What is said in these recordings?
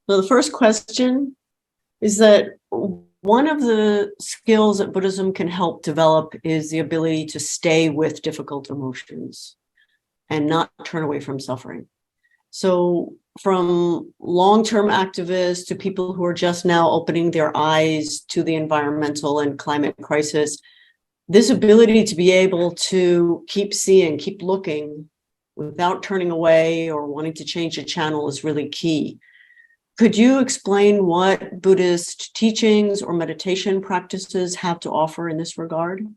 So the first question is that one of the skills that Buddhism can help develop is the ability to stay with difficult emotions and not turn away from suffering. So from long-term activists to people who are just now opening their eyes to the environmental and climate crisis, this ability to be able to keep seeing, keep looking without turning away or wanting to change the channel is really key. Could you explain what Buddhist teachings or meditation practices have to offer in this regard?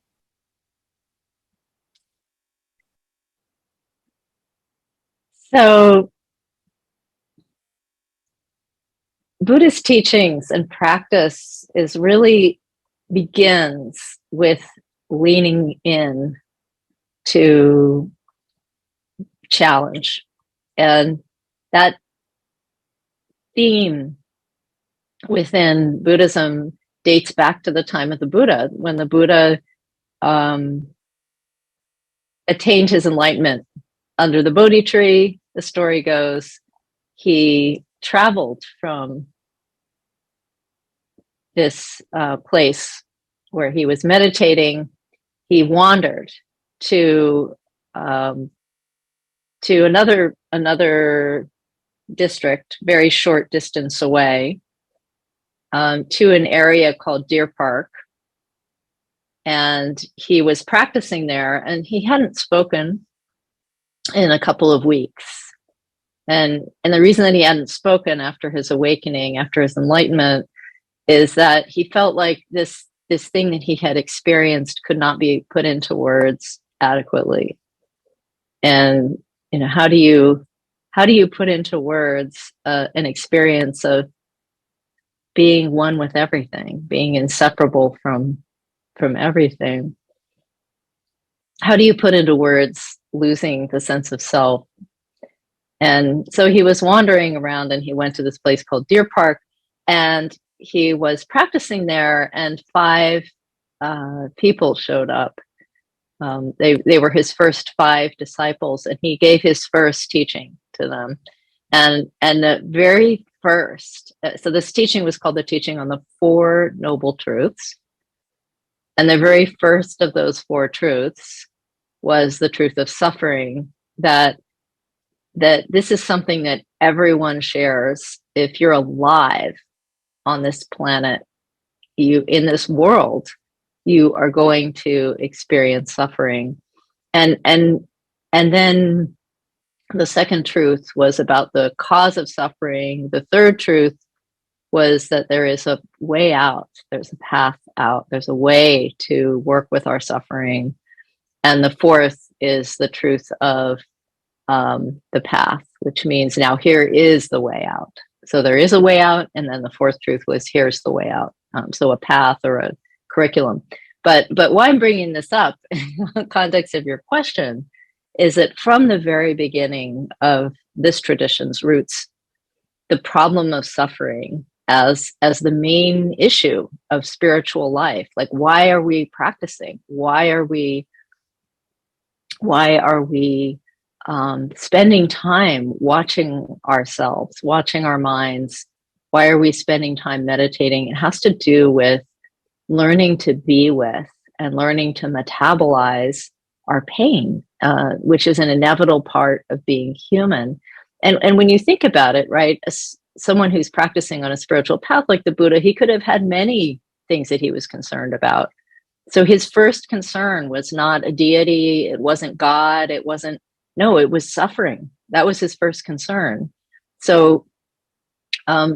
So, Buddhist teachings and practice begins with leaning in to challenge. And that theme within Buddhism dates back to the time of the Buddha, when the Buddha attained his enlightenment under the Bodhi tree. The story goes, he traveled from this place where he was meditating. He wandered to another district, very short distance away, to an area called Deer Park. And he was practicing there, and he hadn't spoken in a couple of weeks. And the reason that he hadn't spoken after his awakening, after his enlightenment, is that he felt like this thing that he had experienced could not be put into words adequately. And how do you put into words an experience of being one with everything, being inseparable from everything? How do you put into words losing the sense of self? And so he was wandering around, and he went to this place called Deer Park, and he was practicing there, and 5 people showed up. They were his first 5 disciples, and he gave his first teaching to them. And the very first, so this teaching was called the teaching on the 4 Noble Truths. And the very first of those 4 truths was the truth of suffering, that this is something that everyone shares. If you're alive on this planet, in this world, you are going to experience suffering. And then the second truth was about the cause of suffering. The third truth was that there is a way out. There's a path out. There's a way to work with our suffering. And the fourth is the truth of the path, which means now here is the way out. So there is a way out. And then the fourth truth was here's the way out. So a path or a curriculum. But why I'm bringing this up in the context of your question is that from the very beginning of this tradition's roots, the problem of suffering as the main issue of spiritual life, like why are we practicing? Why are we spending time watching ourselves, watching our minds? Why are we spending time meditating? It has to do with learning to be with and learning to metabolize our pain, which is an inevitable part of being human. And when you think about it, right, someone who's practicing on a spiritual path like the Buddha, he could have had many things that he was concerned about. So his first concern was not a deity, it wasn't God, it was suffering. That was his first concern. So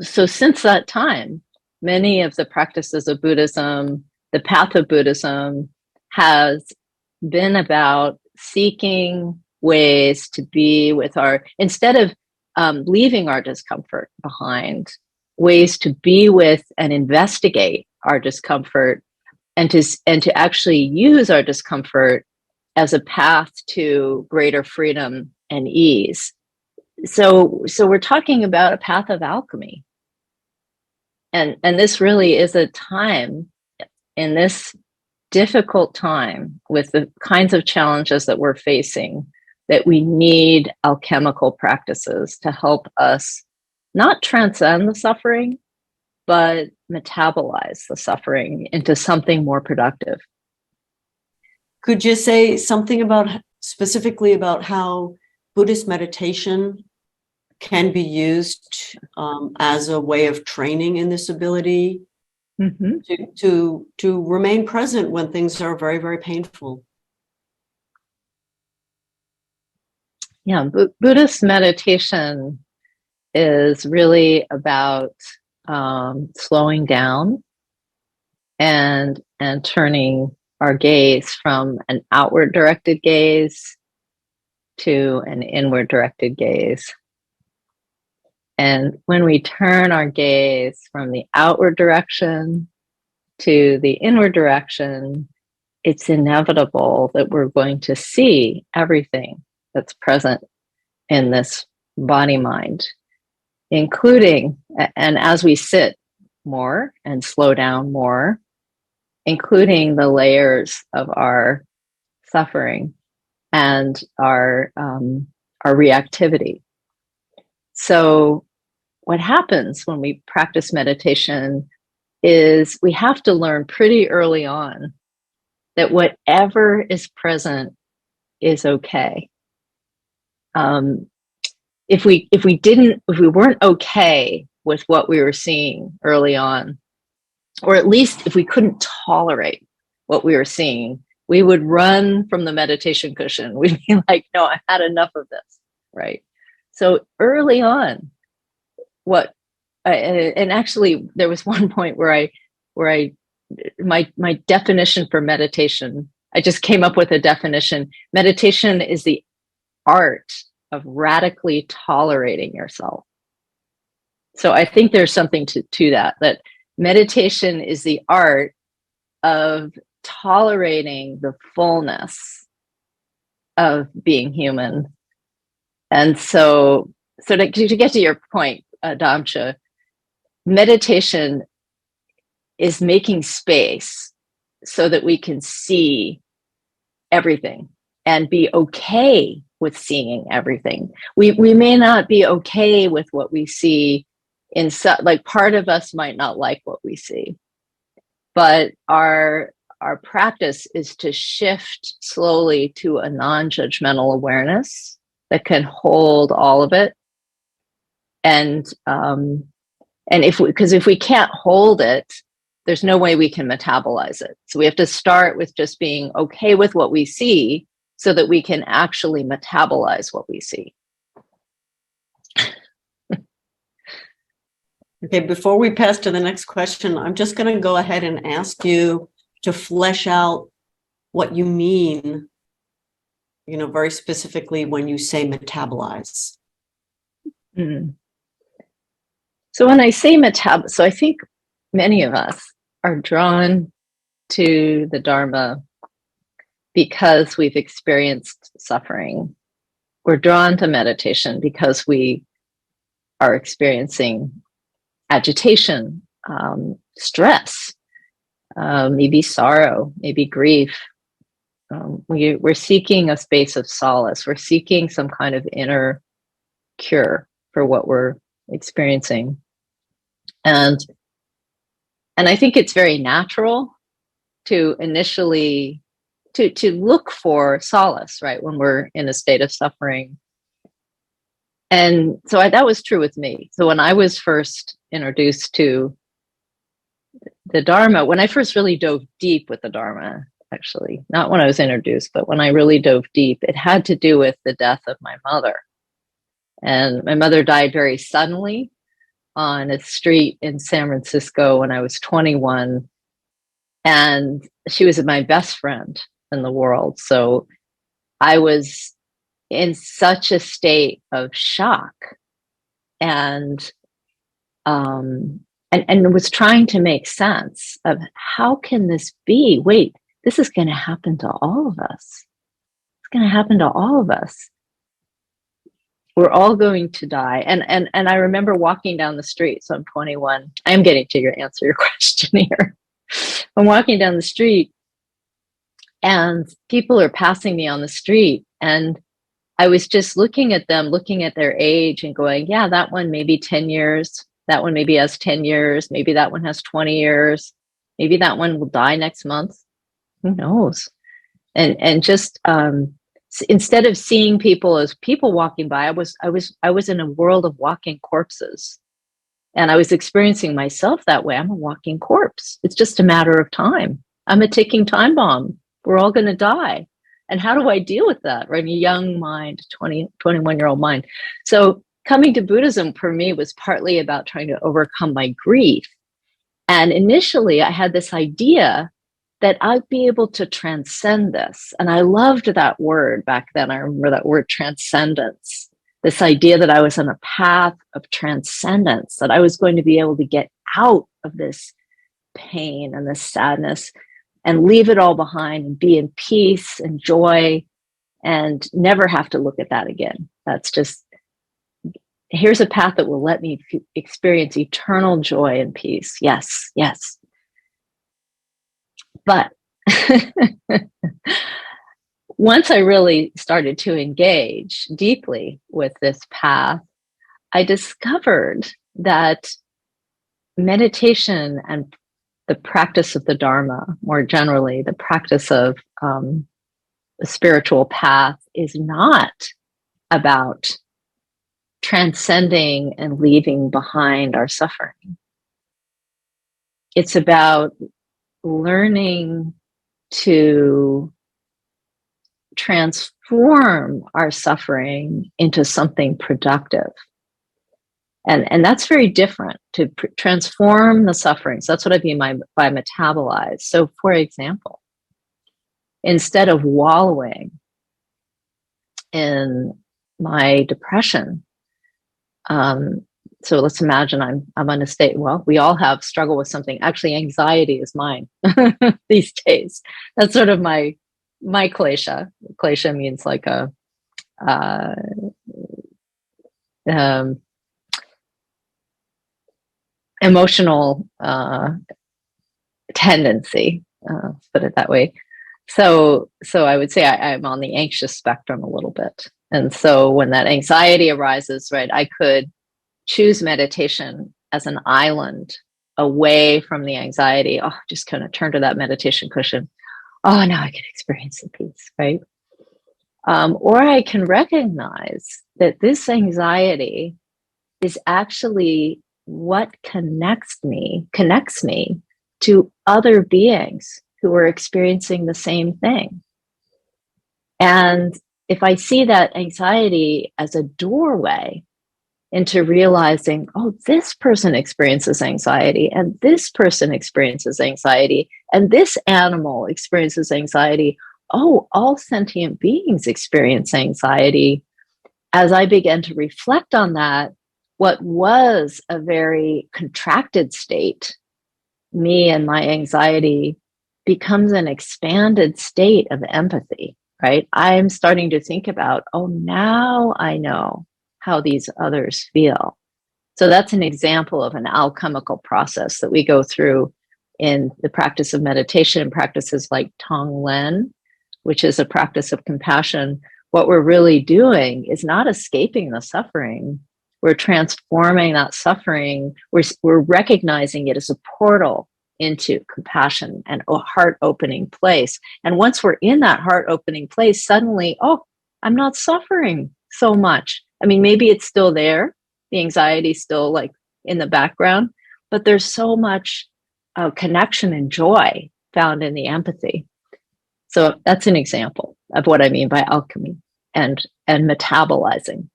since that time, many of the practices of Buddhism, the path of Buddhism, has been about seeking ways to be with instead of leaving our discomfort behind, ways to be with and investigate our discomfort, and to actually use our discomfort as a path to greater freedom and ease. So we're talking about a path of alchemy. And this really is a time, in this difficult time with the kinds of challenges that we're facing, that we need alchemical practices to help us not transcend the suffering, but metabolize the suffering into something more productive. Could you say something about specifically about how Buddhist meditation can be used as a way of training in this ability to remain present when things are very, very painful? Yeah, Buddhist meditation is really about slowing down and turning our gaze from an outward directed gaze to an inward directed gaze. And when we turn our gaze from the outward direction to the inward direction, it's inevitable that we're going to see everything that's present in this body mind, including, and as we sit more and slow down more, including the layers of our suffering and our reactivity. So what happens when we practice meditation is we have to learn pretty early on that whatever is present is okay. If we weren't okay with what we were seeing early on, or at least if we couldn't tolerate what we were seeing, we would run from the meditation cushion. We'd be like, no, I had enough of this, right? So early on, and actually there was one point where my definition for meditation, I just came up with a definition. Meditation is the art of radically tolerating yourself. So I think there's something to that meditation is the art of tolerating the fullness of being human. And so to get to your point, Damsha, meditation is making space so that we can see everything and be okay with seeing everything. We may not be okay with what we see like part of us might not like what we see, but our practice is to shift slowly to a non-judgmental awareness that can hold all of it. And if we can't hold it, there's no way we can metabolize it. So we have to start with just being okay with what we see so that we can actually metabolize what we see. Okay, before we pass to the next question, I'm just going to go ahead and ask you to flesh out what you mean, very specifically when you say metabolize. Mm. So when I say so I think many of us are drawn to the Dharma because we've experienced suffering. We're drawn to meditation because we are experiencing agitation, stress, maybe sorrow, maybe grief. We're seeking a space of solace. We're seeking some kind of inner cure for what we're experiencing. And I think it's very natural to initially to look for solace, right, when we're in a state of suffering. And so that was true with me. So when I was first introduced to the Dharma, when I first really dove deep with the Dharma, actually, not when I was introduced, but when I really dove deep, it had to do with the death of my mother. And my mother died very suddenly on a street in San Francisco when I was 21. And she was my best friend in the world. So I was in such a state of shock and was trying to make sense of how can this be? Wait, this is going to happen to all of us. It's going to happen to all of us. We're all going to die. And I remember walking down the street. So I'm 21. I am getting to answer your question here. I'm walking down the street and people are passing me on the street. And I was just looking at them, looking at their age and going, yeah, that one maybe 10 years. That one maybe has 10 years. Maybe that one has 20 years. Maybe that one will die next month. Who knows? And just instead of seeing people as people walking by, I was in a world of walking corpses. And I was experiencing myself that way. I'm a walking corpse. It's just a matter of time. I'm a ticking time bomb. We're all going to die. And how do I deal with that? Right? A young mind, 20, 21-year-old mind. So coming to Buddhism for me was partly about trying to overcome my grief. And initially I had this idea that I'd be able to transcend this. And I loved that word back then. I remember that word, transcendence. This idea that I was on a path of transcendence, that I was going to be able to get out of this pain and this sadness and leave it all behind and be in peace and joy and never have to look at that again. That's just, here's a path that will let me experience eternal joy and peace. Yes, yes. But once I really started to engage deeply with this path, I discovered that meditation and the practice of the Dharma, more generally, the practice of the spiritual path, is not about transcending and leaving behind our suffering. It's about learning to transform our suffering into something productive. And that's very different, to transform the sufferings. That's what I mean by metabolize. So for example, instead of wallowing in my depression, so let's imagine I'm on a state, well, we all have struggle with something. Actually, anxiety is mine these days. That's sort of my klesha. Klesha means like a emotional tendency, put it that way. So I would say I'm on the anxious spectrum a little bit. And so when that anxiety arises, right, I could choose meditation as an island away from the anxiety. Oh, just kind of turn to that meditation cushion. Oh, now I can experience the peace, right? Or I can recognize that this anxiety is actually what connects me to other beings who are experiencing the same thing. And if I see that anxiety as a doorway into realizing, oh, this person experiences anxiety, and this person experiences anxiety, and this animal experiences anxiety. Oh, all sentient beings experience anxiety. As I began to reflect on that, what was a very contracted state, me and my anxiety, becomes an expanded state of empathy, right? I'm starting to think about, oh, now I know how these others feel. So that's an example of an alchemical process that we go through in the practice of meditation, practices like Tonglen, which is a practice of compassion. What we're really doing is not escaping the suffering. We're transforming that suffering. We're recognizing it as a portal into compassion and a heart-opening place. And once we're in that heart-opening place, suddenly, oh, I'm not suffering so much. I mean, maybe it's still there. The anxiety is still like in the background, but there's so much connection and joy found in the empathy. So that's an example of what I mean by alchemy and metabolizing.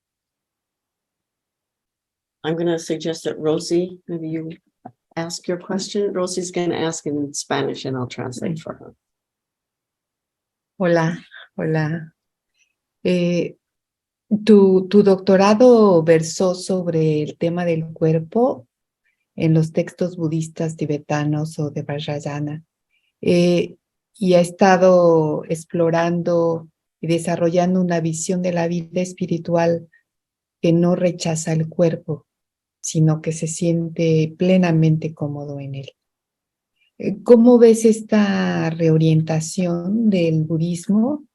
I'm going to suggest that Rosie, maybe you ask your question. Rosie's going to ask in Spanish and I'll translate for her. Hola, hola. Tu doctorado versó sobre el tema del cuerpo en los textos budistas tibetanos o de Vajrayana, y ha estado explorando y desarrollando una visión de la vida espiritual que no rechaza el cuerpo, sino que se siente plenamente cómodo en él. ¿Cómo ves esta reorientación del budismo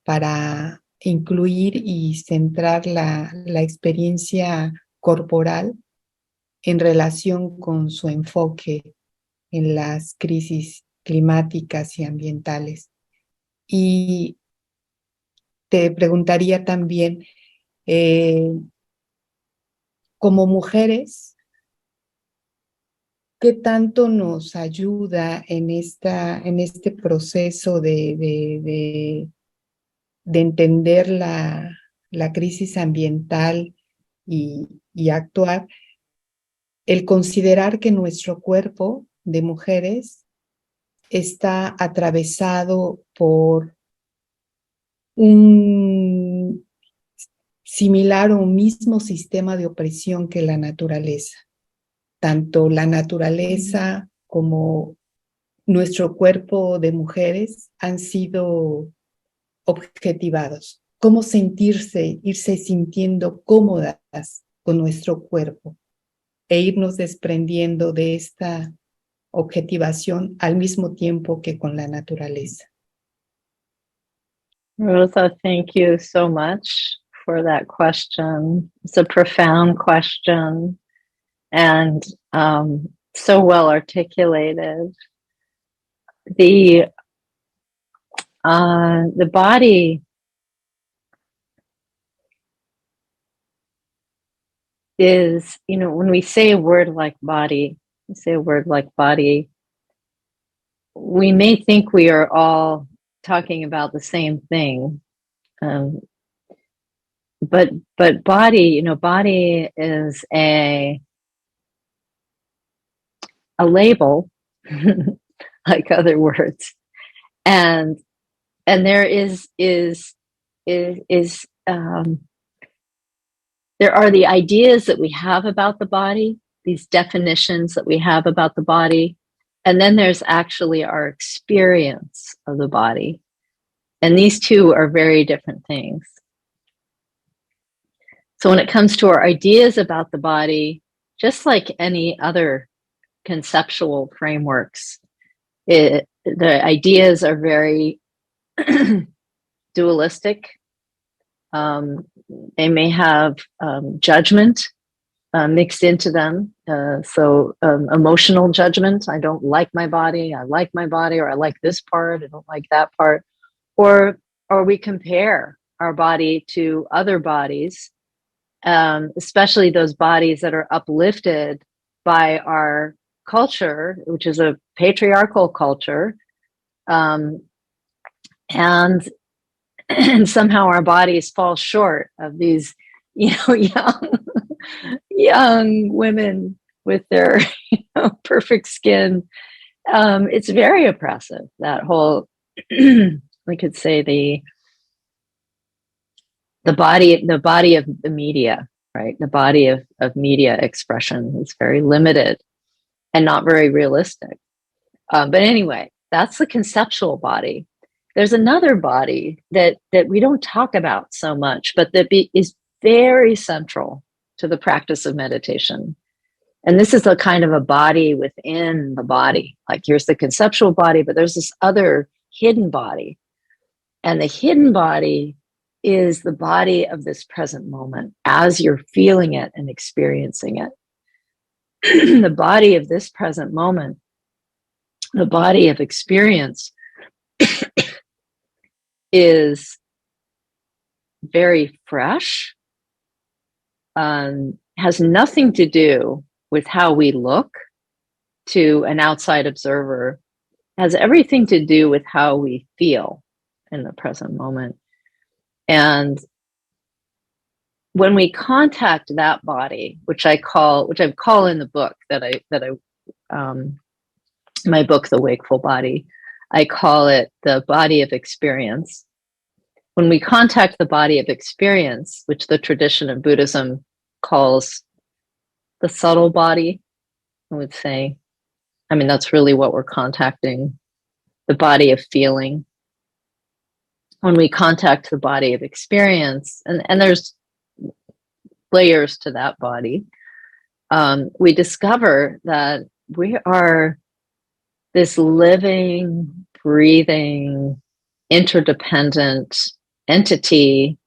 para incluir y centrar la experiencia corporal en relación con su enfoque en las crisis climáticas y ambientales. Y te preguntaría también, como mujeres, ¿qué tanto nos ayuda en este proceso de entender la crisis ambiental y actuar, el considerar que nuestro cuerpo de mujeres está atravesado por un similar o mismo sistema de opresión que la naturaleza? Tanto la naturaleza como nuestro cuerpo de mujeres han sido objetivados. ¿Cómo irse sintiendo cómodas con nuestro cuerpo e irnos desprendiendo de esta objetivación al mismo tiempo que con la naturaleza? Rosa, thank you so much for that question. It's a profound question and so well articulated. The body is, when we say a word like body, we may think we are all talking about the same thing. But body, body is a label, like other words, and there there are the ideas that we have about the body, these definitions that we have about the body, and then there's actually our experience of the body, and these two are very different things. So when it comes to our ideas about the body, just like any other conceptual frameworks, the ideas are very dualistic. They may have judgment mixed into them. So emotional judgment, I don't like my body, I like my body, or I like this part, I don't like that part. Or we compare our body to other bodies, especially those bodies that are uplifted by our culture, which is a patriarchal culture. And somehow our bodies fall short of these, young women with their perfect skin. It's very oppressive, that whole, we could say the body of the media, right? The body of media expression is very limited and not very realistic. But anyway, that's the conceptual body. There's another body that we don't talk about so much, but that is very central to the practice of meditation. And this is a kind of a body within the body. Like, here's the conceptual body, but there's this other hidden body. And the hidden body is the body of this present moment as you're feeling it and experiencing it. The body of this present moment, the body of experience, is very fresh, has nothing to do with how we look to an outside observer, has everything to do with how we feel in the present moment. And when we contact that body, which I call in the book my book, The Wakeful Body, I call it the body of experience. When we contact the body of experience, which the tradition of Buddhism calls the subtle body, I would say, that's really what we're contacting, the body of feeling. When we contact the body of experience, and there's layers to that body, we discover that we are this living, breathing, interdependent entity,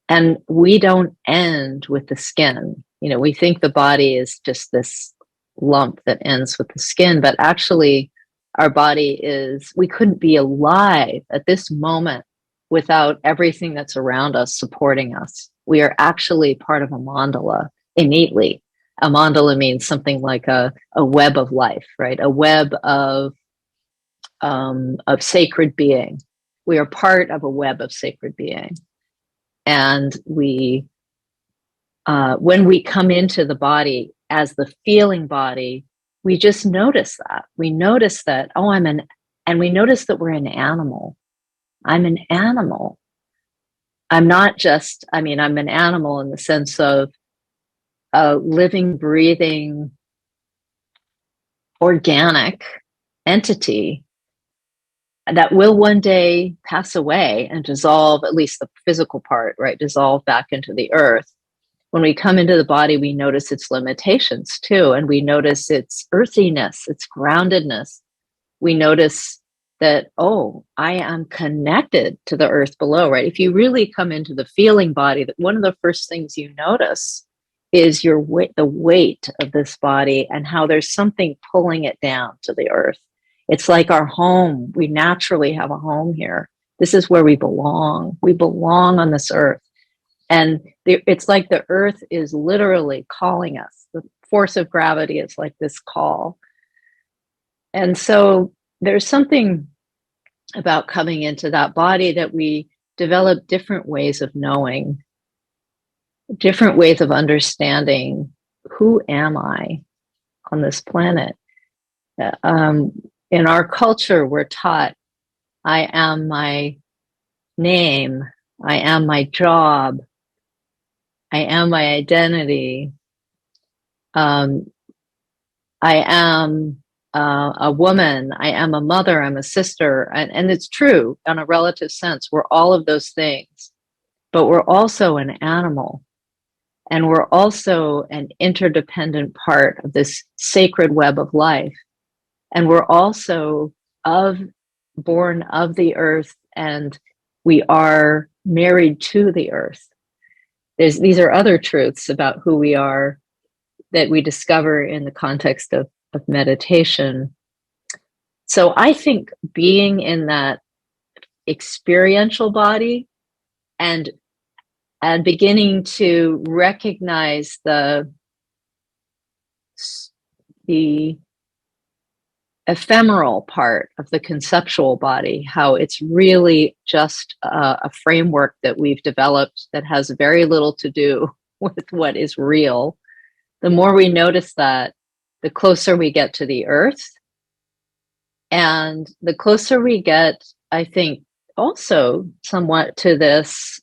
and we don't end with the skin. You know, we think the body is just this lump that ends with the skin, but actually our body is, we couldn't be alive at this moment without everything that's around us supporting us. We are actually part of a mandala innately. A mandala means something like a web of life, right? A web of sacred being. We are part of a web of sacred being. And we, when we come into the body as the feeling body, we just notice that. We notice that, oh, and we notice that we're an animal. I'm an animal. I'm not just, I mean, I'm an animal in the sense of a living, breathing, organic entity that will one day pass away and dissolve, at least the physical part, right? Dissolve back into the earth. When we come into the body, we notice its limitations too. And we notice its earthiness, its groundedness. We notice that, oh, I am connected to the earth below, right? If you really come into the feeling body, that one of the first things you notice is your weight, the weight of this body, and how there's something pulling it down to the earth. It's like our home. We naturally have a home here. This is where we belong. We belong on this earth. And it's like the earth is literally calling us. The force of gravity is like this call. And so there's something about coming into that body that we develop different ways of knowing, different ways of understanding, who am I on this planet? In our culture, we're taught, I am my name, I am my job, I am my identity, I am a woman, I am a mother, I'm a sister, and it's true on a relative sense. We're all of those things, but we're also an animal, and we're also an interdependent part of this sacred web of life. And we're also born of the earth, and we are married to the earth. These are other truths about who we are that we discover in the context of meditation. So I think being in that experiential body and beginning to recognize the ephemeral part of the conceptual body, how it's really just a framework that we've developed that has very little to do with what is real. The more we notice that, the closer we get to the earth. And the closer we get, I think, also somewhat to this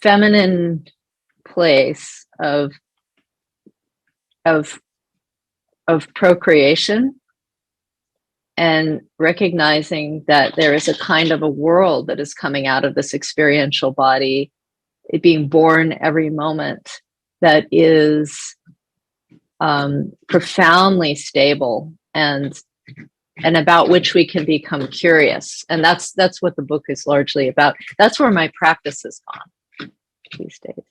feminine place of procreation, and recognizing that there is a kind of a world that is coming out of this experiential body, it being born every moment, that is profoundly stable and about which we can become curious. And that's what the book is largely about. That's where my practice has gone these days.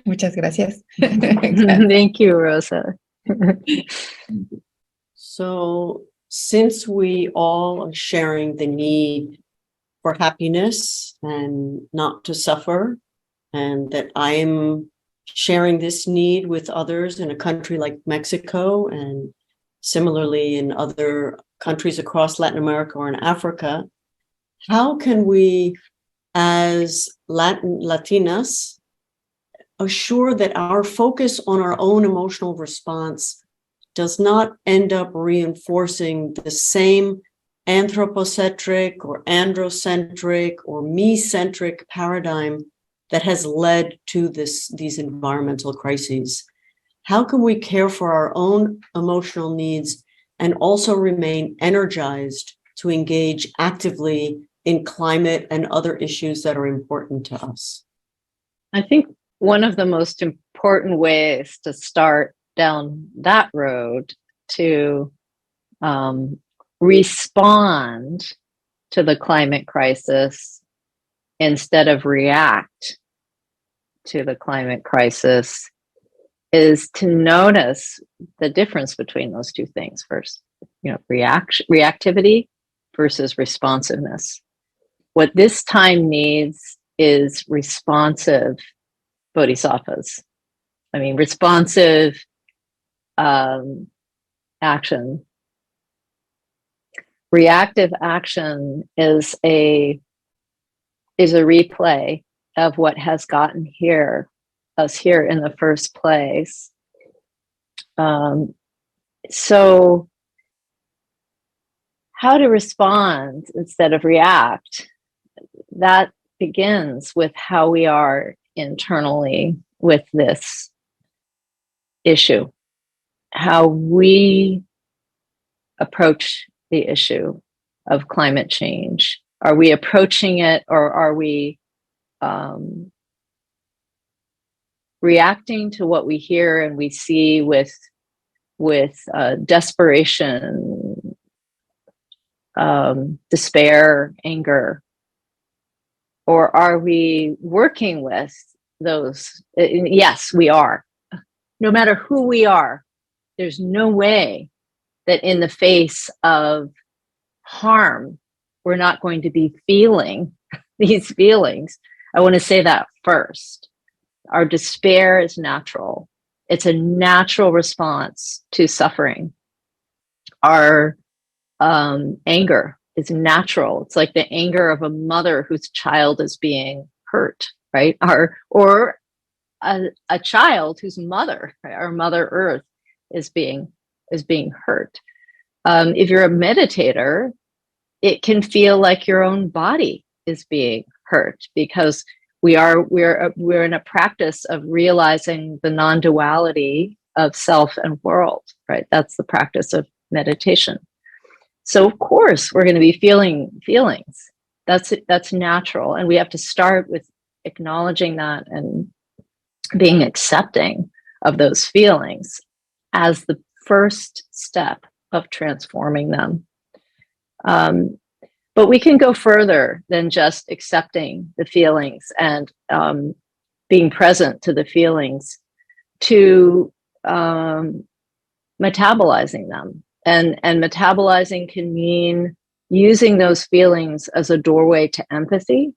Muchas gracias. Thank you, Rosa. So, since we all are sharing the need for happiness and not to suffer, and that I'm sharing this need with others in a country like Mexico, and similarly in other countries across Latin America or in Africa, how can we, as Latinas, assure that our focus on our own emotional response does not end up reinforcing the same anthropocentric or androcentric or me-centric paradigm that has led to these environmental crises? How can we care for our own emotional needs and also remain energized to engage actively in climate and other issues that are important to us? I think one of the most important ways to start down that road to respond to the climate crisis instead of react to the climate crisis is to notice the difference between those two things first. Reactivity versus responsiveness. What this time needs is responsive bodhisattvas. I mean, responsive action. Reactive action is a replay of what has gotten us here in the first place. So how to respond instead of react, that begins with how we are internally with this issue, how we approach the issue of climate change. Are we approaching it, or are we reacting to what we hear and we see with desperation, despair, anger? Or are we working with those? Yes, we are. No matter who we are, there's no way that in the face of harm, we're not going to be feeling these feelings. I want to say that first. Our despair is natural. It's a natural response to suffering. Our anger is natural. It's like the anger of a mother whose child is being hurt, right? Or a child whose mother, right, or Mother Earth is being hurt. If you're a meditator, it can feel like your own body is being hurt, because we're in a practice of realizing the non-duality of self and world, right? That's the practice of meditation. So of course we're going to be feeling feelings. That's natural, and we have to start with acknowledging that and being accepting of those feelings as the first step of transforming them. But we can go further than just accepting the feelings and being present to the feelings, to metabolizing them. And metabolizing can mean using those feelings as a doorway to empathy,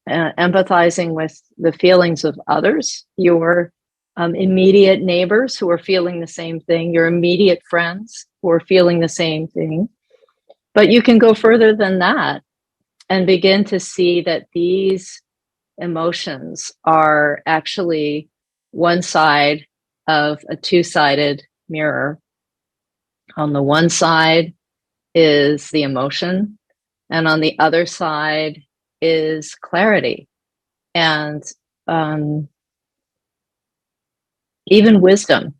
empathizing with the feelings of others, your immediate neighbors who are feeling the same thing, your immediate friends who are feeling the same thing. But you can go further than that and begin to see that these emotions are actually one side of a two-sided mirror. On the one side is the emotion, and on the other side is clarity and even wisdom.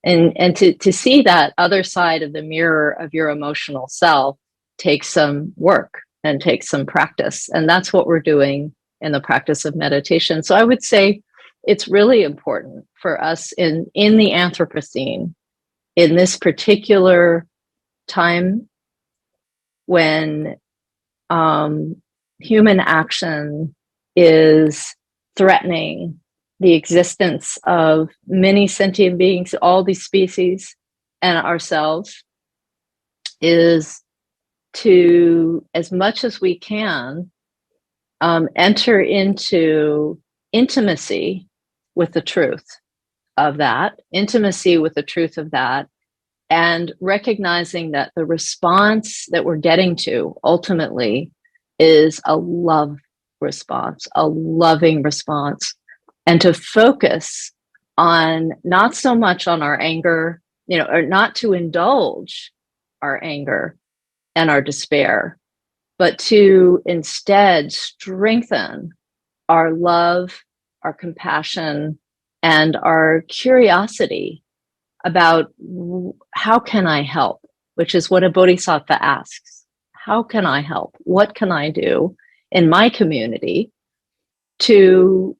And to see that other side of the mirror of your emotional self takes some work and takes some practice. And that's what we're doing in the practice of meditation. So I would say it's really important for us in the Anthropocene, in this particular time when human action is threatening the existence of many sentient beings, all these species, and ourselves, is to, as much as we can, enter into intimacy with the truth of that, and recognizing that the response that we're getting to ultimately is a love response, a loving response, and to focus on not so much on our anger, or not to indulge our anger and our despair, but to instead strengthen our love, our compassion, and our curiosity about how can I help, which is what a bodhisattva asks. How can I help? What can I do in my community to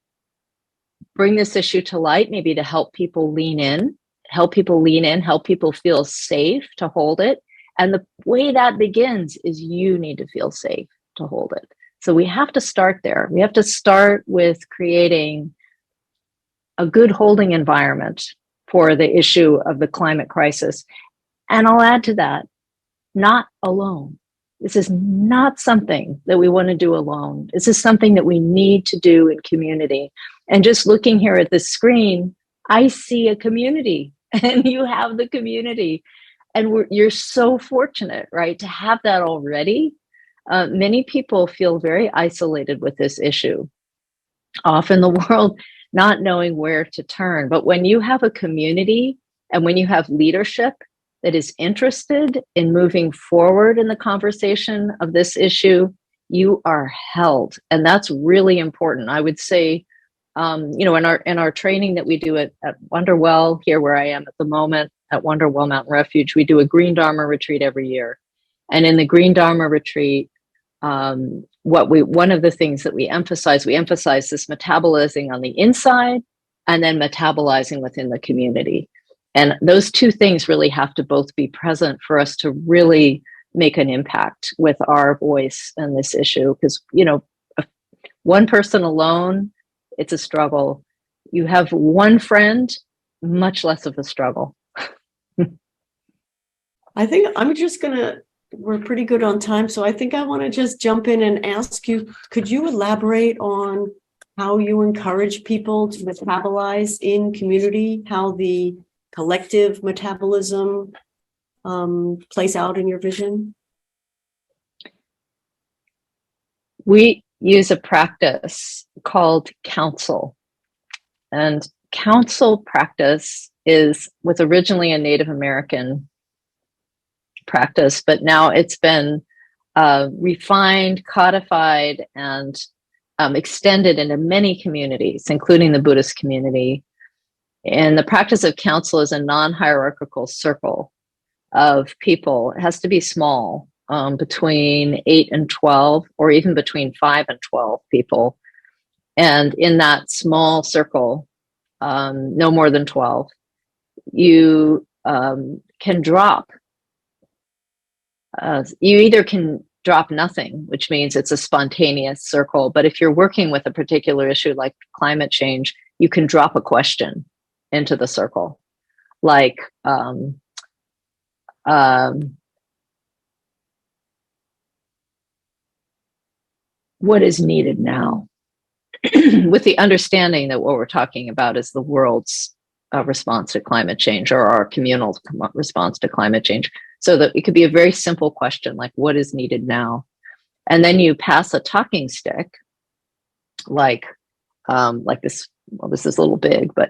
bring this issue to light, maybe to help people lean in, help people feel safe to hold it. And the way that begins is you need to feel safe to hold it. So we have to start there. We have to start with creating a good holding environment for the issue of the climate crisis. And I'll add to that, not alone. This is not something that we want to do alone. This is something that we need to do in community. And just looking here at the screen, I see a community, and you have the community. And you're so fortunate, right, to have that already. Many people feel very isolated with this issue, off in the world, not knowing where to turn. But when you have a community and when you have leadership that is interested in moving forward in the conversation of this issue, you are held. And that's really important. I would say, in our training that we do at Wonderwell, here where I am at the moment, at Wonderwell Mountain Refuge, we do a Green Dharma retreat every year. And in the Green Dharma retreat, one of the things that we emphasize this metabolizing on the inside and then metabolizing within the community. And those two things really have to both be present for us to really make an impact with our voice in this issue. Because, one person alone, it's a struggle. You have one friend, much less of a struggle. I think we're pretty good on time, so I think I want to just jump in and ask you, could you elaborate on how you encourage people to metabolize in community, how the collective metabolism plays out in your vision? We use a practice called counsel. And counsel practice was originally a Native American practice, but now it's been refined, codified, and extended into many communities, including the Buddhist community. And the practice of counsel is a non-hierarchical circle of people. It has to be small, between 8 and 12, or even between 5 and 12 people. And in that small circle, no more than 12, you can drop. You either can drop nothing, which means it's a spontaneous circle. But if you're working with a particular issue like climate change, you can drop a question into the circle, like, what is needed now? With the understanding that what we're talking about is the world's response to climate change, or our communal response to climate change. So that it could be a very simple question, like, what is needed now? And then you pass a talking stick, like this. Well, this is a little big, but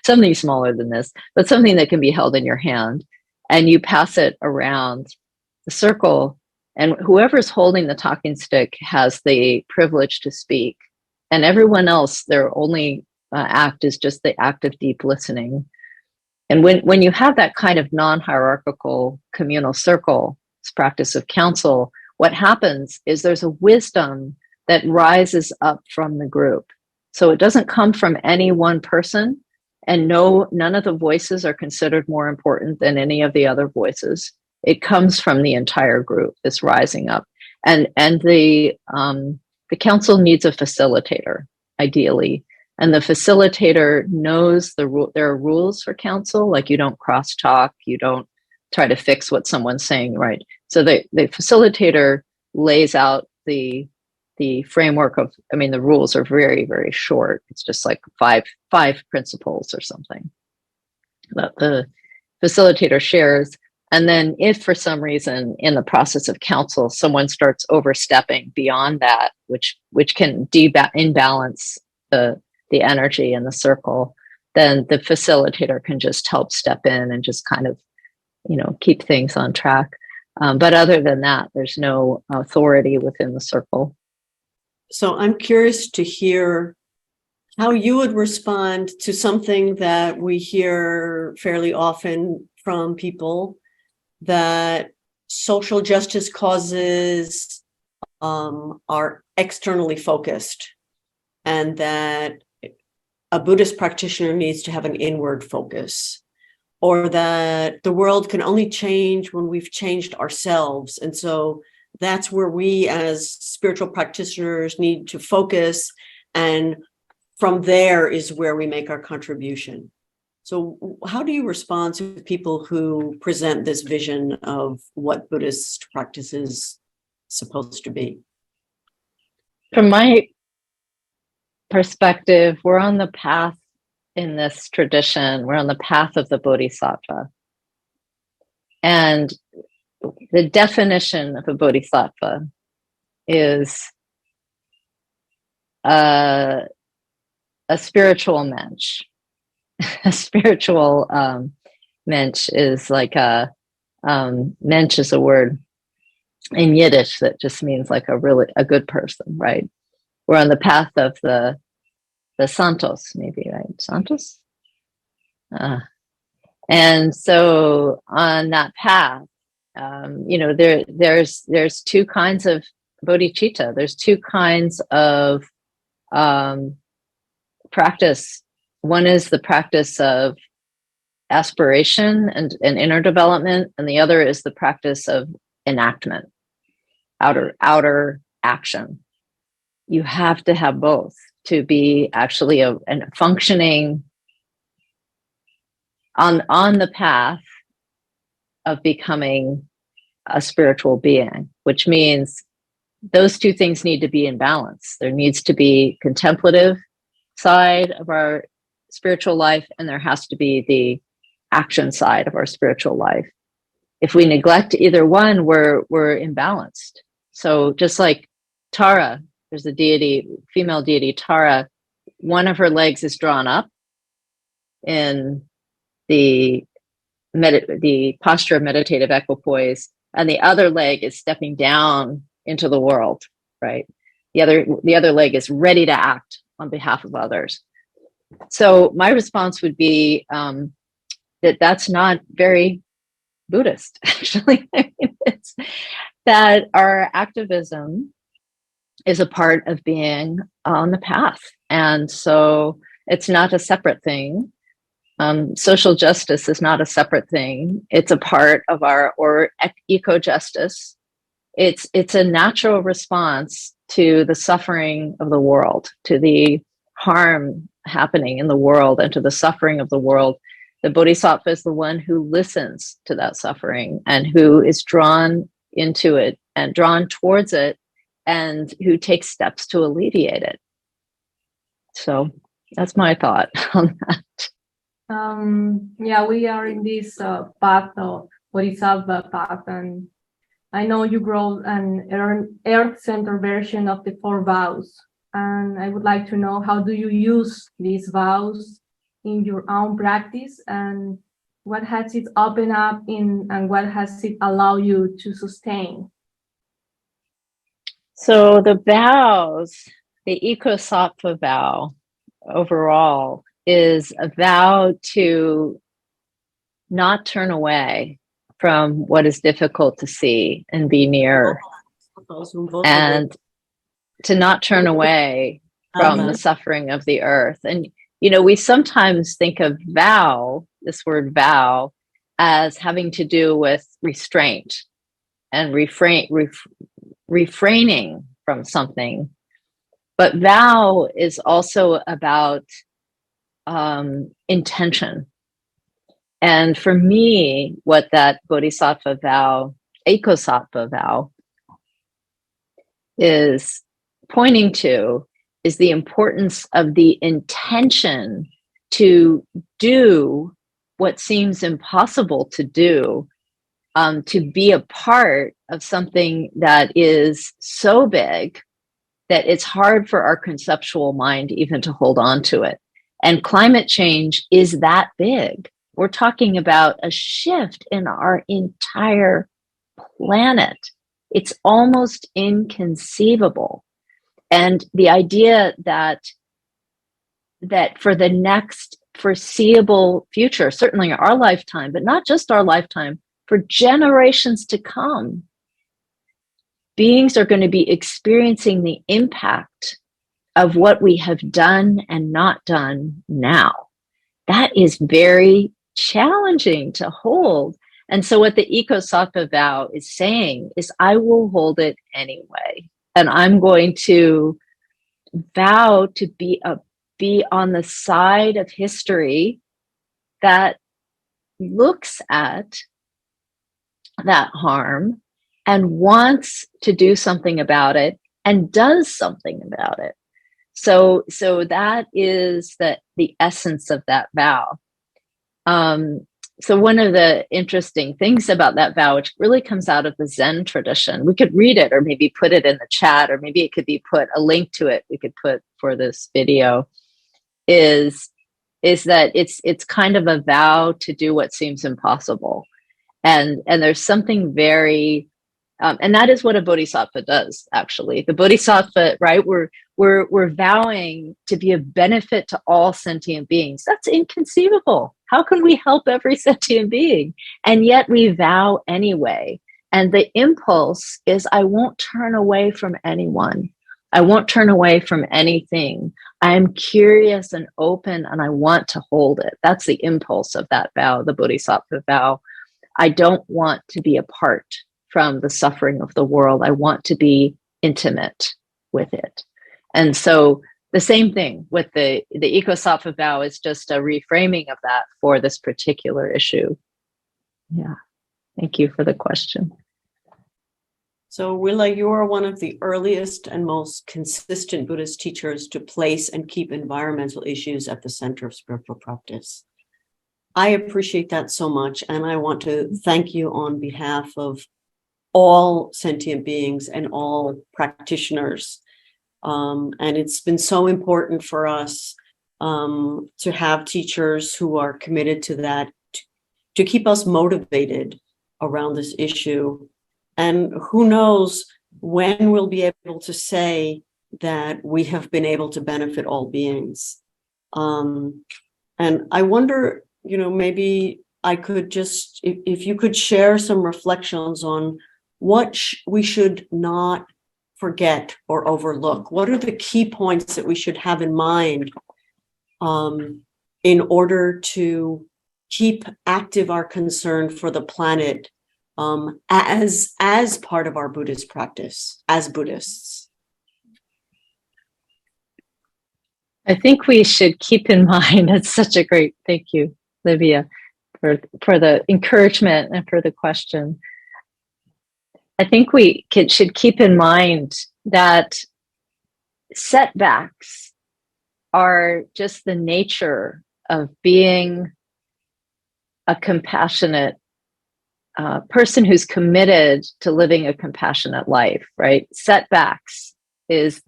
something smaller than this, but something that can be held in your hand, and you pass it around the circle, and whoever's holding the talking stick has the privilege to speak, and everyone else, their only act is just the act of deep listening. And when you have that kind of non-hierarchical communal circle, this practice of counsel, what happens is there's a wisdom that rises up from the group. So it doesn't come from any one person, and none of the voices are considered more important than any of the other voices. It comes from the entire group, this rising up. And the council needs a facilitator, ideally. And the facilitator knows there are rules for council, like you don't cross-talk, you don't try to fix what someone's saying, right? So the facilitator lays out the framework of, the rules are very, very short. It's just like five principles or something that the facilitator shares. And then if for some reason in the process of counsel, someone starts overstepping beyond that, which can imbalance the energy in the circle, then the facilitator can just help step in and just kind of, keep things on track. But other than that, there's no authority within the circle. So I'm curious to hear how you would respond to something that we hear fairly often from people, that social justice causes are externally focused, and that a Buddhist practitioner needs to have an inward focus, or that the world can only change when we've changed ourselves. And so that's where we as spiritual practitioners need to focus. And from there is where we make our contribution. So how do you respond to people who present this vision of what Buddhist practice is supposed to be? From my perspective, we're on the path in this tradition. We're on the path of the Bodhisattva. And the definition of a Bodhisattva is a spiritual mensch. A spiritual mensch is like mensch is a word in Yiddish that just means like a good person, right? We're on the path of the santos, maybe, right? Santos? And so on that path, there's two kinds of bodhicitta. There's two kinds of practice. One is the practice of aspiration and inner development, and the other is the practice of enactment, outer action. You have to have both to be actually a functioning on the path of becoming a spiritual being, which means those two things need to be in balance. There needs to be contemplative side of our spiritual life, and there has to be the action side of our spiritual life. If we neglect either one, we're imbalanced. So just like Tara, there's a deity, female deity Tara, one of her legs is drawn up in the posture of meditative equipoise, and the other leg is stepping down into the world, right? The other leg is ready to act on behalf of others. So my response would be that's not very Buddhist, actually. I mean, it's that our activism is a part of being on the path. And so it's not a separate thing. Social justice is not a separate thing. It's a part of or eco-justice. It's a natural response to the suffering of the world, to the harm happening in the world, and to the suffering of the world. The Bodhisattva is the one who listens to that suffering and who is drawn into it and drawn towards it, and who takes steps to alleviate it. So that's my thought on that. We are in this path of Bodhisattva path, and I know you wrote an earth-centered version of the 4 vows, and I would like to know, how do you use these vows in your own practice, and what has it opened up in, and what has it allowed you to sustain? So the vows, the Eco-Sattva vow overall is a vow to not turn away from what is difficult to see and be near, and to not turn away from the suffering of the earth. And, we sometimes think of vow, this word vow, as having to do with restraint and refraining from something. But vow is also about intention. And for me, what that Bodhisattva vow, Eco-Sattva vow, is pointing to is the importance of the intention to do what seems impossible to do, to be a part of something that is so big that it's hard for our conceptual mind even to hold on to it. And climate change is that big. We're talking about a shift in our entire planet. It's almost inconceivable. And the idea that for the next foreseeable future, certainly our lifetime, but not just our lifetime, for generations to come, beings are going to be experiencing the impact of what we have done and not done now. That is very challenging to hold. And so what the Ikosattva vow is saying is, I will hold it anyway. And I'm going to vow to be on the side of history that looks at that harm and wants to do something about it and does something about it. So that is the essence of that vow. So one of the interesting things about that vow, which really comes out of the Zen tradition, we could read it or maybe put it in the chat, or maybe it could be put, a link to it we could put for this video, is that it's kind of a vow to do what seems impossible. And there's something very, and that is what a bodhisattva does, actually. The bodhisattva, right? We're vowing to be of benefit to all sentient beings. That's inconceivable. How can we help every sentient being? And yet we vow anyway. And the impulse is, I won't turn away from anyone. I won't turn away from anything. I'm curious and open, and I want to hold it. That's the impulse of that vow, the bodhisattva vow. I don't want to be apart from the suffering of the world. I want to be intimate with it. And so the same thing with the Ikosattva vow is just a reframing of that for this particular issue. Yeah. Thank you for the question. So Willa, you are one of the earliest and most consistent Buddhist teachers to place and keep environmental issues at the center of spiritual practice. I appreciate that so much, and I want to thank you on behalf of all sentient beings and all practitioners. And it's been so important for us to have teachers who are committed to that, to keep us motivated around this issue. And who knows when we'll be able to say that we have been able to benefit all beings. And I wonder, maybe I could just, if you could share some reflections on what we should not forget or overlook. What are the key points that we should have in mind in order to keep active our concern for the planet as part of our Buddhist practice, as Buddhists? I think we should keep in mind, that's such a great, thank you, Livia, for the encouragement and for the question. I think we should keep in mind that setbacks are just the nature of being a compassionate person who's committed to living a compassionate life, right? Setbacks is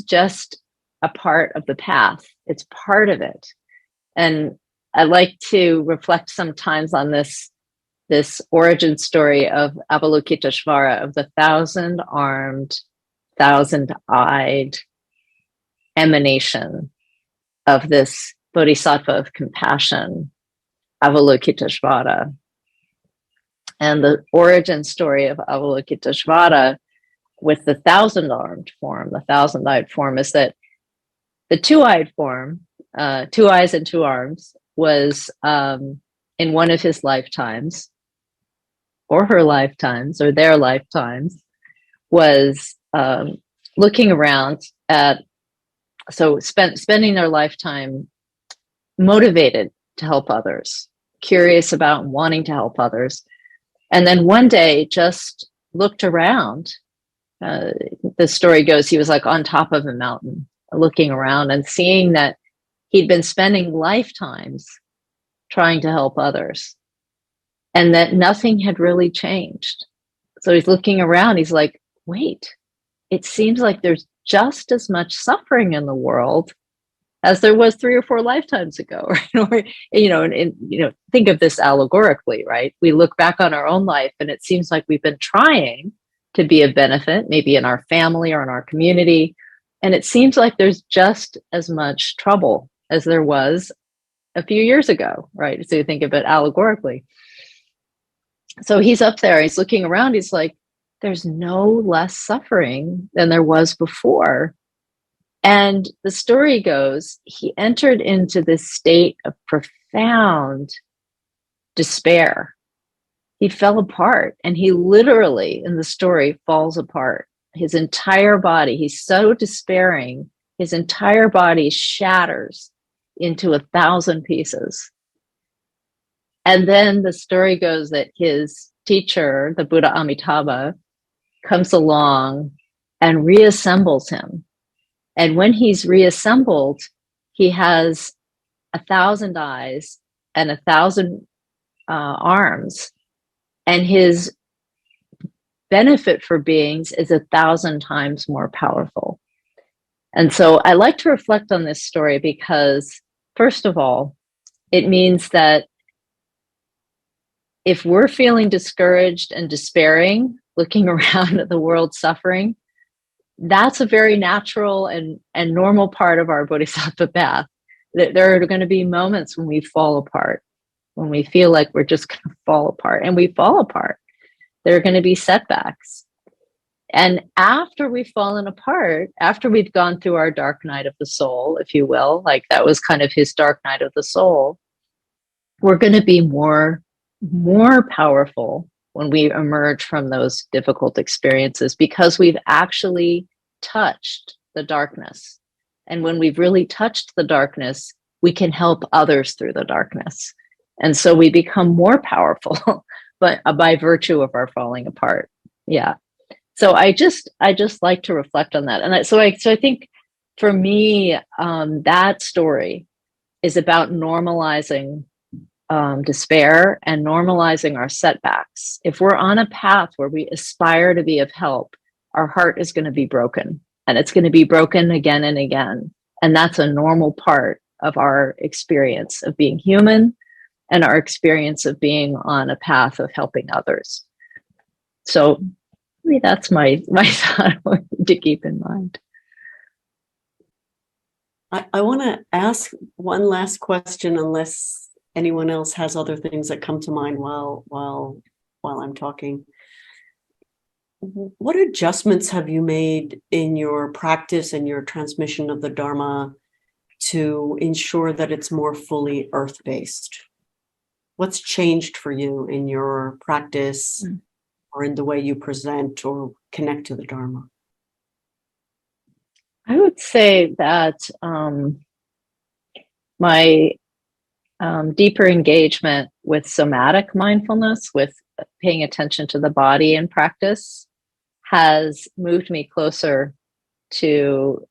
just a part of the path. It's part of it. And I like to reflect sometimes on this origin story of Avalokiteshvara, of the 1,000-armed, 1,000-eyed emanation of this bodhisattva of compassion, Avalokiteshvara. And the origin story of Avalokiteshvara with the 1,000-armed form, the 1,000-eyed form, is that the 2-eyed form, 2 eyes and 2 arms, was in one of his lifetimes, or her lifetimes, or their lifetimes, was looking around at, spending their lifetime motivated to help others, curious about and wanting to help others. And then one day just looked around. The story goes, he was like on top of a mountain, looking around and seeing that he'd been spending lifetimes trying to help others, and that nothing had really changed. So he's looking around, he's like, wait, it seems like there's just as much suffering in the world as there was 3 or 4 lifetimes ago, right? Or, think of this allegorically, right? We look back on our own life and it seems like we've been trying to be of benefit, maybe in our family or in our community. And it seems like there's just as much trouble as there was a few years ago, right? So you think of it allegorically. So he's up there, he's looking around, he's like, there's no less suffering than there was before. And the story goes, he entered into this state of profound despair. He fell apart, and he literally, in the story, falls apart. His entire body, he's so despairing, his entire body shatters into 1,000 pieces. And then the story goes that his teacher, the Buddha Amitabha, comes along and reassembles him. And when he's reassembled, he has 1,000 eyes and 1,000 arms. And his benefit for beings is 1,000 times more powerful. And so I like to reflect on this story because, first of all, it means that if we're feeling discouraged and despairing, looking around at the world suffering, that's a very natural and normal part of our bodhisattva path. There are going to be moments when we fall apart, when we feel like we're just going to fall apart, and we fall apart. There are going to be setbacks. And after we've fallen apart, after we've gone through our dark night of the soul, if you will, like that was kind of his dark night of the soul, we're going to be more powerful when we emerge from those difficult experiences, because we've actually touched the darkness. And when we've really touched the darkness, we can help others through the darkness. And so we become more powerful, but by virtue of our falling apart. Yeah. So I just like to reflect on that. And I think for me, that story is about normalizing despair and normalizing our setbacks. If we're on a path where we aspire to be of help, our heart is going to be broken, and it's going to be broken again and again. And that's a normal part of our experience of being human and our experience of being on a path of helping others. So maybe that's my thought to keep in mind. I want to ask one last question, unless anyone else has other things that come to mind while I'm talking. What adjustments have you made in your practice and your transmission of the Dharma to ensure that it's more fully earth-based? What's changed for you in your practice or in the way you present or connect to the Dharma? I would say that my deeper engagement with somatic mindfulness, with paying attention to the body in practice, has moved me closer to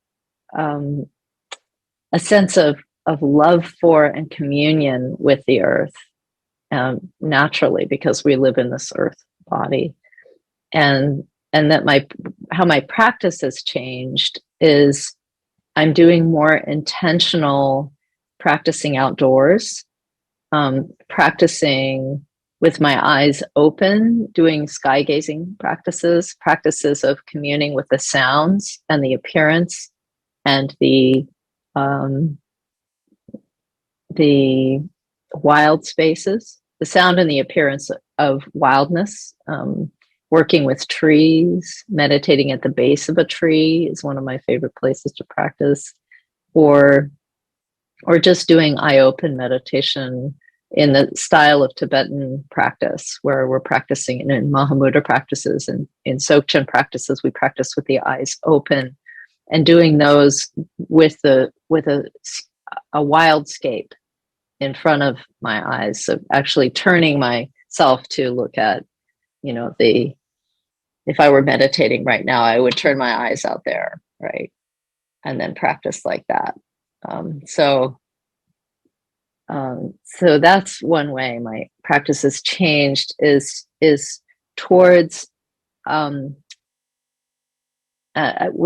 a sense of love for and communion with the earth, naturally, because we live in this earth body. And that how my practice has changed is I'm doing more intentional practicing outdoors, practicing with my eyes open, doing sky gazing practices of communing with the sounds and the appearance and the wild spaces, the sound and the appearance of wildness. Working with trees, meditating at the base of a tree is one of my favorite places to practice, or just doing eye-open meditation in the style of Tibetan practice, where we're practicing in Mahamudra practices and in Dzogchen practices, we practice with the eyes open, and doing those with a wildscape in front of my eyes. So actually turning myself to look at, if I were meditating right now, I would turn my eyes out there, right? And then practice like that. So that's one way my practice has changed, is towards what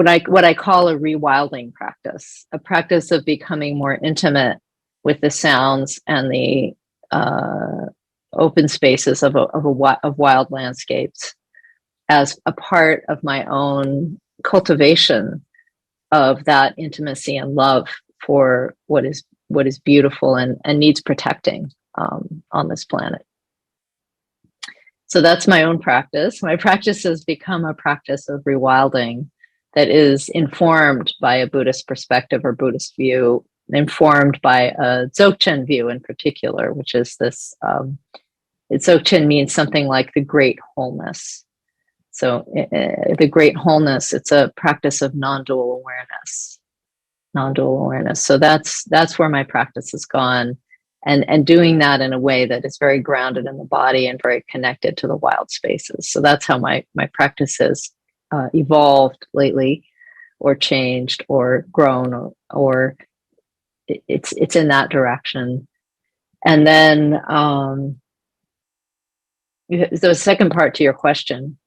I call a rewilding practice, a practice of becoming more intimate with the sounds and the open spaces of wild landscapes as a part of my own cultivation of that intimacy and love for what is beautiful and needs protecting on this planet. So that's my own practice. My practice has become a practice of rewilding, that is informed by a Buddhist perspective or Buddhist view, informed by a Dzogchen view in particular, which is this, Dzogchen means something like the great wholeness. So the great wholeness, it's a practice of non-dual awareness. Non-dual awareness. So that's where my practice has gone, and doing that in a way that is very grounded in the body and very connected to the wild spaces. So that's how my practice has evolved lately, or changed, or grown, or it's in that direction. And then the second part to your question.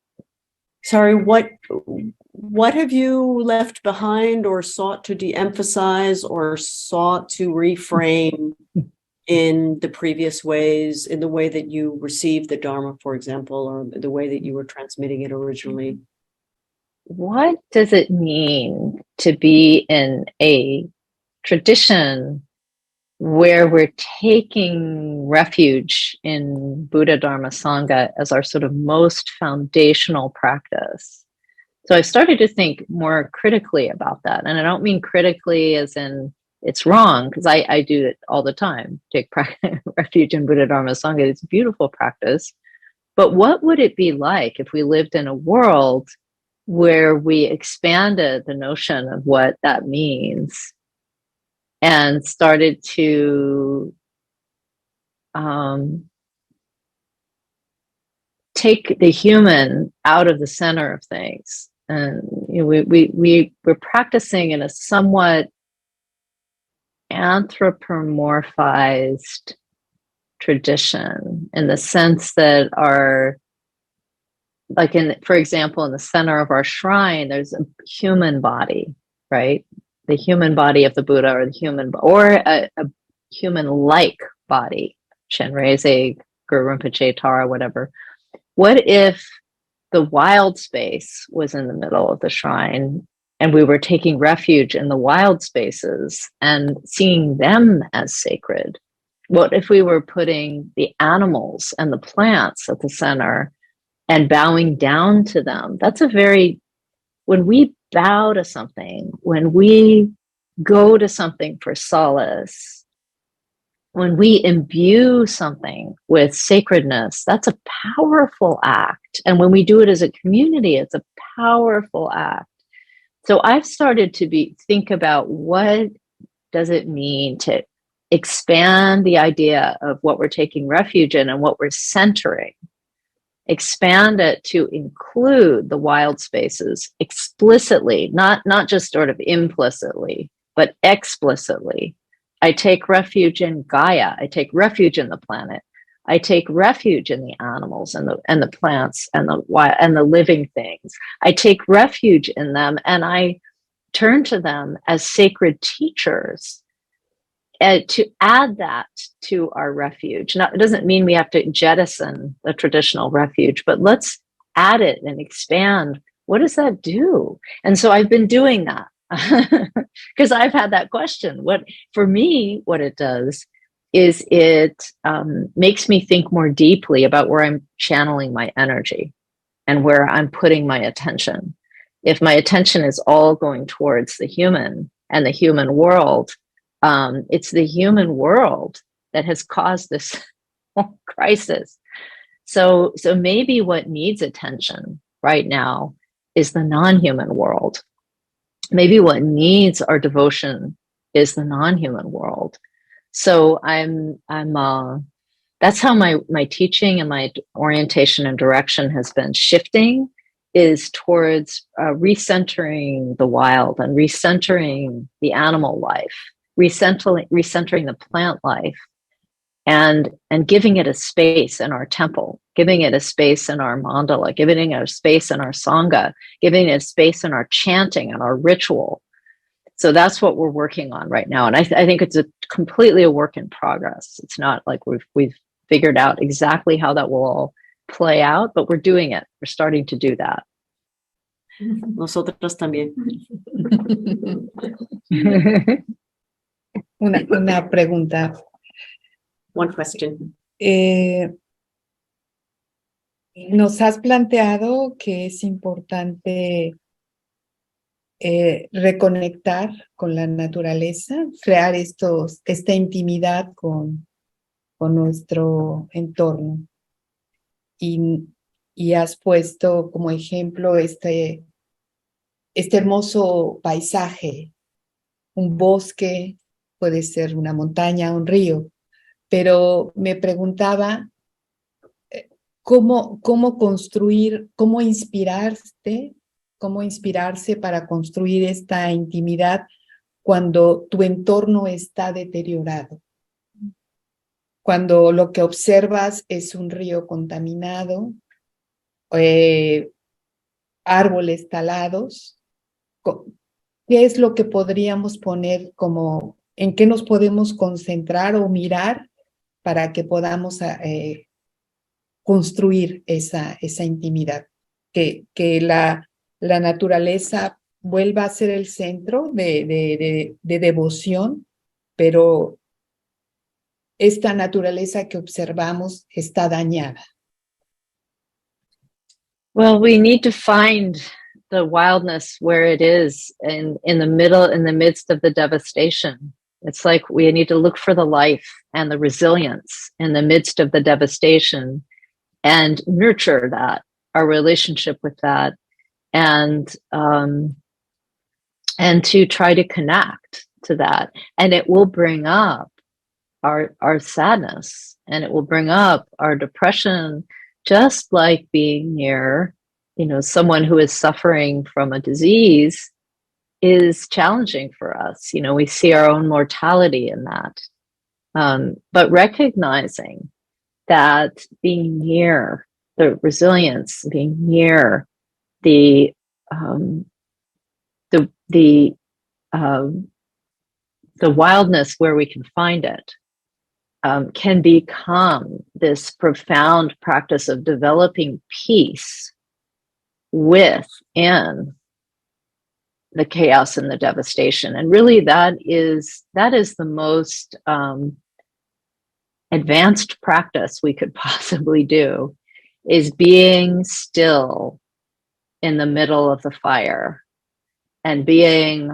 Sorry, what have you left behind or sought to de-emphasize or sought to reframe in the previous ways, in the way that you received the Dharma, for example, or the way that you were transmitting it originally? What does it mean to be in a tradition where we're taking refuge in Buddha, Dharma, Sangha as our sort of most foundational practice? So I've started to think more critically about that. And I don't mean critically as in it's wrong, because I do it all the time, take refuge in Buddha, Dharma, Sangha. It's a beautiful practice. But what would it be like if we lived in a world where we expanded the notion of what that means and started to take the human out of the center of things? And we're practicing in a somewhat anthropomorphized tradition, in the sense that for example, in the center of our shrine, there's a human body, right? The human body of the Buddha, or a human-like body, Chenrezig, Guru Rinpoche, Tara, whatever. What if the wild space was in the middle of the shrine, and we were taking refuge in the wild spaces and seeing them as sacred? What if we were putting the animals and the plants at the center and bowing down to them? When we bow to something, when we go to something for solace, when we imbue something with sacredness, that's a powerful act. And when we do it as a community, it's a powerful act. So I've started to think about, what does it mean to expand the idea of what we're taking refuge in and what we're centering, expand it to include the wild spaces explicitly, not just sort of implicitly, but explicitly. I take refuge in Gaia. I take refuge in the planet. I take refuge in the animals and the plants and the living things. I take refuge in them, and I turn to them as sacred teachers, to add that to our refuge. Now, it doesn't mean we have to jettison the traditional refuge, but let's add it and expand. What does that do? And so I've been doing that because I've had that question. For me, what it does is it makes me think more deeply about where I'm channeling my energy and where I'm putting my attention. If my attention is all going towards the human and the human world, it's the human world that has caused this crisis. So maybe what needs attention right now is the non-human world. Maybe what needs our devotion is the non-human world. So that's how my teaching and my orientation and direction has been shifting, is towards recentering the wild and recentering the animal life, recentering the plant life, and giving it a space in our temple, giving it a space in our mandala, giving it a space in our sangha, giving it a space in our chanting and our ritual. So that's what we're working on right now. And I think it's completely a work in progress. It's not like we've figured out exactly how that will all play out, but we're doing it. We're starting to do that. Nosotros también. Una pregunta. One question. Nos has planteado que es importante reconectar con la naturaleza, crear esta intimidad con nuestro entorno. Y has puesto como ejemplo este hermoso paisaje, un bosque, puede ser una montaña, un río, pero me preguntaba cómo construir, cómo inspirarse para construir esta intimidad cuando tu entorno está deteriorado, cuando lo que observas es un río contaminado, árboles talados. ¿Qué es lo que podríamos poner como, en qué nos podemos concentrar o mirar para que podamos construir esa intimidad? Que la naturaleza vuelva a ser el centro de devoción, pero esta naturaleza que observamos está dañada. Well, we need to find the wildness where it is in the midst of the devastation. It's like we need to look for the life and the resilience in the midst of the devastation and nurture that, our relationship with that, and to try to connect to that. And it will bring up our sadness, and it will bring up our depression, just like being near, someone who is suffering from a disease is challenging for us. We see our own mortality in that. But recognizing that being near the resilience, being near the wildness where we can find it, can become this profound practice of developing peace within the chaos and the devastation. And really that is the most advanced practice we could possibly do, is being still in the middle of the fire and being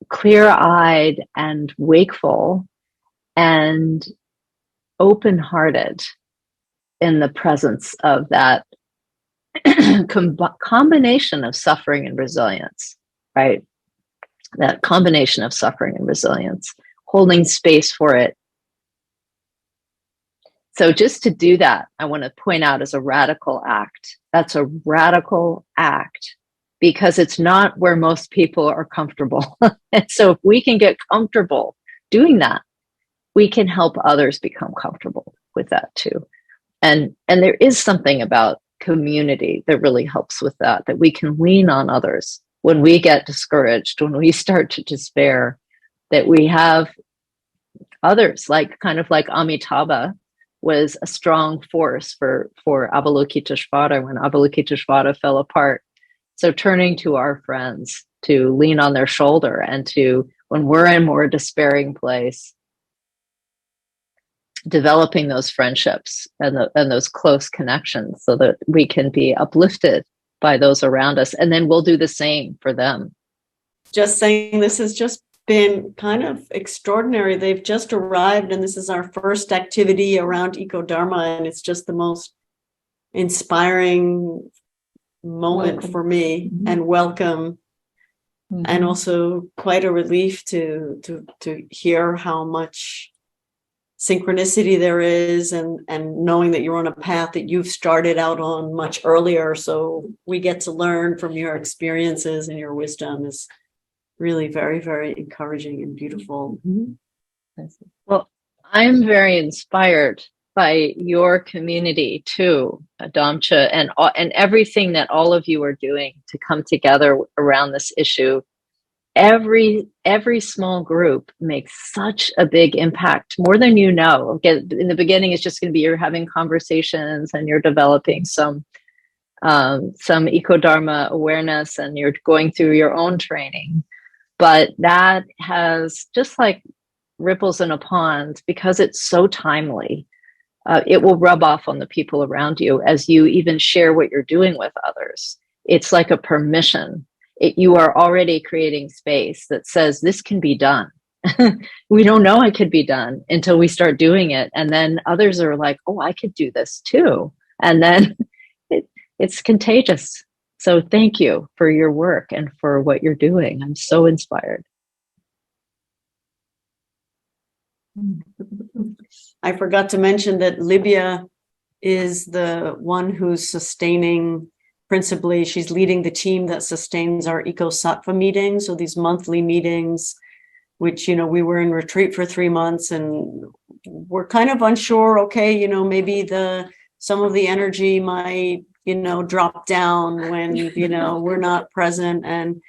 clear-eyed and wakeful and open-hearted in the presence of that combination of suffering and resilience, right? That combination of suffering and resilience, holding space for it. So just to do that, I want to point out as a radical act. That's a radical act because it's not where most people are comfortable. And so if we can get comfortable doing that, we can help others become comfortable with that too. And there is something about community that really helps with that we can lean on others when we get discouraged, when we start to despair, that we have others, kind of like Amitabha was a strong force for Avalokiteshvara when Avalokiteshvara fell apart. So turning to our friends to lean on their shoulder, and to, when we're in more despairing place, developing those friendships and those close connections so that we can be uplifted by those around us. And then we'll do the same for them. Just saying, this has just been kind of extraordinary. They've just arrived, and this is our first activity around Eco-Dharma, and it's just the most inspiring moment for me, and welcome. And also quite a relief to hear how much synchronicity there is, and knowing that you're on a path that you've started out on much earlier. So we get to learn from your experiences, and your wisdom is really very, very encouraging and beautiful. Well, I'm very inspired by your community too, Adamcha, and everything that all of you are doing to come together around this issue. Every small group makes such a big impact, more than you know. Again, in the beginning, it's just going to be you're having conversations and you're developing some eco-dharma awareness, and you're going through your own training. But that has, just like ripples in a pond, because it's so timely, it will rub off on the people around you as you even share what you're doing with others. It's like a permission you are already creating space that says this can be done. We don't know it could be done until we start doing it. And then others are like, oh, I could do this too. And then it's contagious. So thank you for your work and for what you're doing. I'm so inspired. I forgot to mention that Libya is the one who's sustaining, principally, she's leading the team that sustains our Eco-Sattva meetings. So these monthly meetings, which, we were in retreat for 3 months and we're kind of unsure, okay, maybe some of the energy might, drop down when, we're not present. And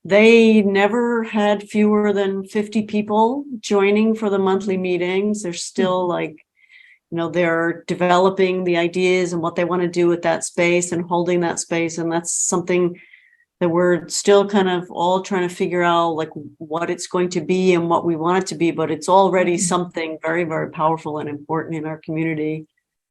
they never had fewer than 50 people joining for the monthly meetings. They're still they're developing the ideas and what they want to do with that space and holding that space. And that's something that we're still kind of all trying to figure out, what it's going to be and what we want it to be. But it's already something very, very powerful and important in our community.